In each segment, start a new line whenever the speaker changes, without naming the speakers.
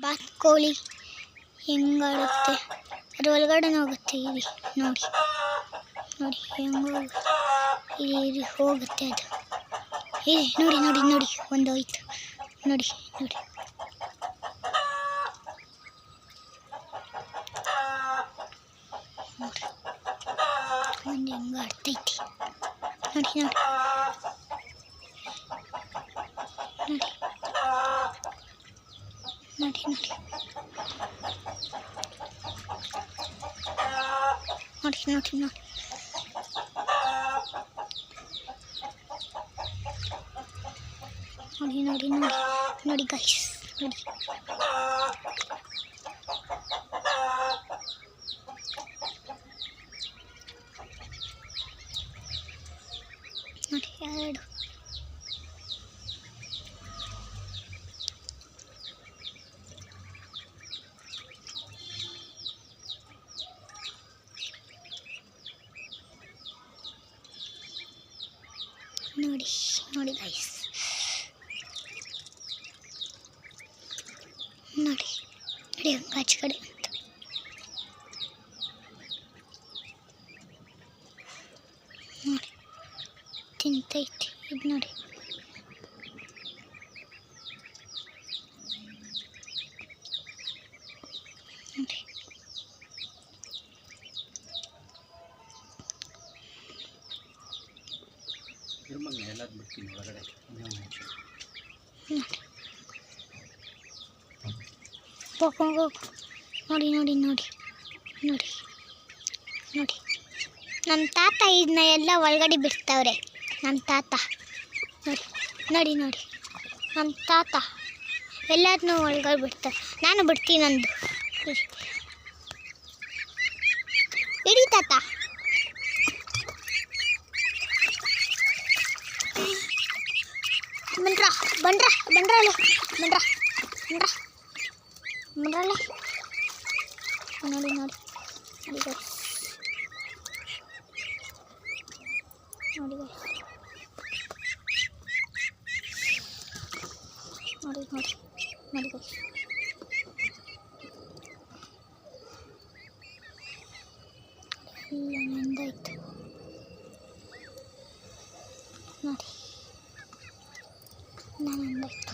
ಬಾತುಕೋಳಿ ಹೆಂಗಾಡುತ್ತೆ, ಅದ್ರ ಒಳಗಡೆ ಹೋಗುತ್ತೆ. ಇರಿ ನೋಡಿ ನೋಡಿ ಹೆಂಗೆ ಇರಿ ಹೋಗುತ್ತೆ ಅದು. ಇರಿ ನೋಡಿ ನೋಡಿ ನೋಡಿ ಒಂದು ಹೋಯ್ತು ನೋಡಿ ನೋಡಿ. ಒಂದು ಹೆಂಗೆ ಆಡ್ತೈತಿ ನೋಡಿ ನೋಡಿ ನೋಡಿ ನೋಡಿ ನೋಡಿ ನೋಡಿ ನೋಡಿ ನೋಡಿ ನೋಡಿ ನೋಡಿ ನೋಡಿ ಗೈಸ್ ನೋಡಿ. ನೋಡಿ ಎರಡು ನೋಡಿ ನೋಡಿ ಗೈಸ್ ನೋಡಿ ನೋಡಿ ಆಚೆ ಕಡೆ ಅಂತ ನೋಡಿ ತಿಂತೈತಿ ಇದು ನೋಡಿ. ನೋಡಿ ನೋಡಿ ನೋಡಿ ನೋಡಿ ನೋಡಿ ನೋಡಿ ನಮ್ಮ ತಾತ ಇದನ್ನ ಎಲ್ಲ ಒಳಗಡೆ ಬಿಡ್ತಾವ್ರೆ. ನಮ್ಮ ತಾತ ನೋಡಿ ನೋಡಿ ನೋಡಿ ನಮ್ಮ ತಾತ ಎಲ್ಲದನ್ನೂ ಒಳಗಡೆ ಬಿಡ್ತಾರೆ. ನಾನು ಬಿಡ್ತೀನಿ ಅಂದು. ಇಡೀ ತಾತ ಬಂದ್ರ ಬಂದ್ರ ಬಂದ್ರಲ್ಲ ಬಂದ್ರ ಬಂದ್ರ ಬಂದ್ರಲ್ಲ ನೋಡಿ ನೋಡಿ ನೋಡಿ ನೋಡಿ ನೋಡಿ ನೋಡಿ ನೋಡಿ ಇಲ್ಲ ನೆಂದಾಯ್ತು ನೋಡಿ ನಾನು ನೆಂದಾಯ್ತು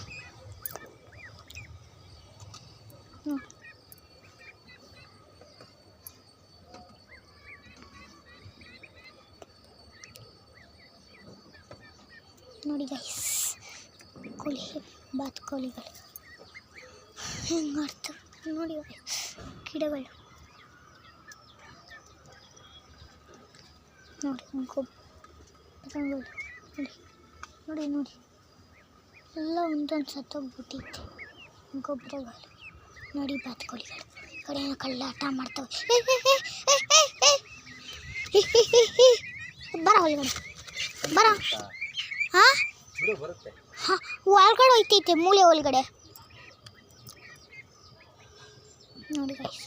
ನೋಡಿ ಗೈಸ್ ಕೋಳಿ ಬಾತುಕೋಳಿಗಳು ಹೆಂಗೆ ಆಡ್ತವೆ ನೋಡಿ. ಗಿಡಗಳು ನೋಡಿ ಗೊಬ್ಬರಗಳು ನೋಡಿ ನೋಡಿ ನೋಡಿ ಎಲ್ಲ ಒಂದೊಂದು ಸತ್ತೋಗ್ಬಿಟ್ಟೈತೆ ಗೊಬ್ಬರಗಳು ನೋಡಿ. ಬಾತುಕೋಳಿಗಳು ಕಡೆ ಕಳ್ಳಾಟ ಮಾಡ್ತವೆ. ಬರ ಒಳಗಡೆ ಬರ. ಹಾಂ ಹಾಂ ಒಳಗಡೆ ಹೋಯ್ತೈತೆ ಮೂಳೆ ಒಳಗಡೆ ನೋಡಿ ಗೈಸ್.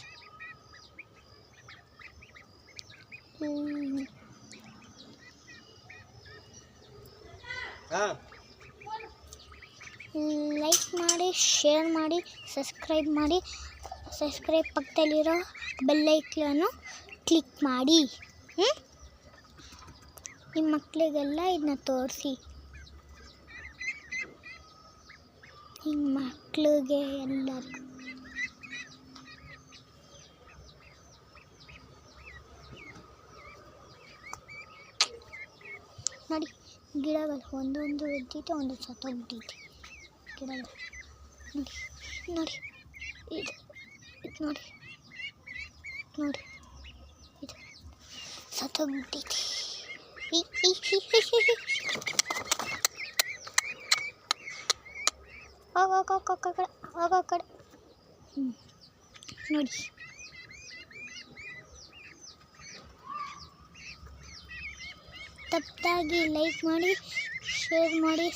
ಲೈಕ್ ಮಾಡಿ, ಶೇರ್ ಮಾಡಿ, ಸಬ್ಸ್ಕ್ರೈಬ್ ಮಾಡಿ. ಸಬ್ಸ್ಕ್ರೈಬ್ ಪಕ್ಕದಲ್ಲಿರೋ ಬೆಲ್ಲೈಕನ್ನು ಕ್ಲಿಕ್ ಮಾಡಿ. ನಿಮ್ಮ ಮಕ್ಕಳಿಗೆಲ್ಲ ಇದನ್ನ ತೋರಿಸಿ. ನಿಮ್ಮ ಮಕ್ಕಳಿಗೆ ಎಲ್ಲರಿಗೂ ನೋಡಿ. ಗಿಡಗಳು ಒಂದೊಂದು ಎದ್ದಿತ್ತು, ಒಂದು ಸತ್ತೋಗ್ಬಿಟ್ಟೈತಿ ಗಿಡಗಳು ನೋಡಿ ನೋಡಿ. ಇದು ಇದು ನೋಡಿ ನೋಡಿ ಇದು ಸತ್ತೋಗ್ಬಿಟ್ಟೈತಿ. ಹೋಗೋ ಕಡೆ ನೋಡಿ. ತಪ್ಪಾಗಿ ಲೈಕ್ ಮಾಡಿ, ಶೇರ್ ಮಾಡಿ.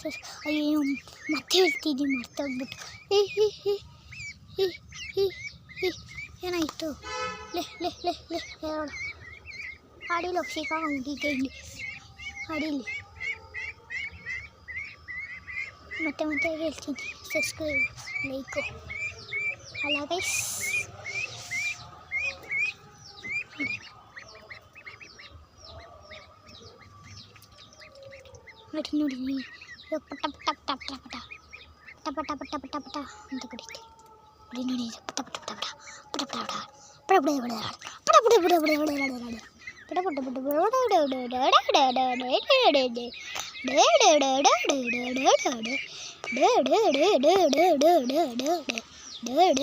ಅಯ್ಯೋ ಮತ್ತೆ ಹೇಳ್ತಿದ್ದಿ ಮರ್ತೋಗ್ಬಿಟ್ಟು. ಏನಾಯಿತು? ಲೇ ಲೇ ಲೇ ಲೇ ಹೇಳೋಣ. ಆಡಿಲ್ಲ ಸಿಕ್ಕಾಕೊಂಡಿದ್ದೆ ಇಲ್ಲಿ ಅಡಿಲಿ. ಮತ್ತೆ ಹೇಳ್ತೀನಿ, ಸಬ್ಸ್ಕ್ರೈಬ್ ಲೈಕು. ಅಲ್ಲ ಗೈಸ್. ನೋಡಿ ನೋಡಿ ಇವಾಗ ಪಟ ಪಟ ಪಟ ಪಟ ಪಟ ಪಟ ಪಟ ಪಟ ಪಟ ಪಟ ಅಂತ ಕರೀತೆ. ನೋಡಿ ನೋಡಿ ಪಟ ಪಟ ಪಟ ಪಟ ಪಟ ಪಟ ಪಟ ಪಟ ಪಟ ಪಟ ಪಟ ಪಟ ಪಟ ಪಟ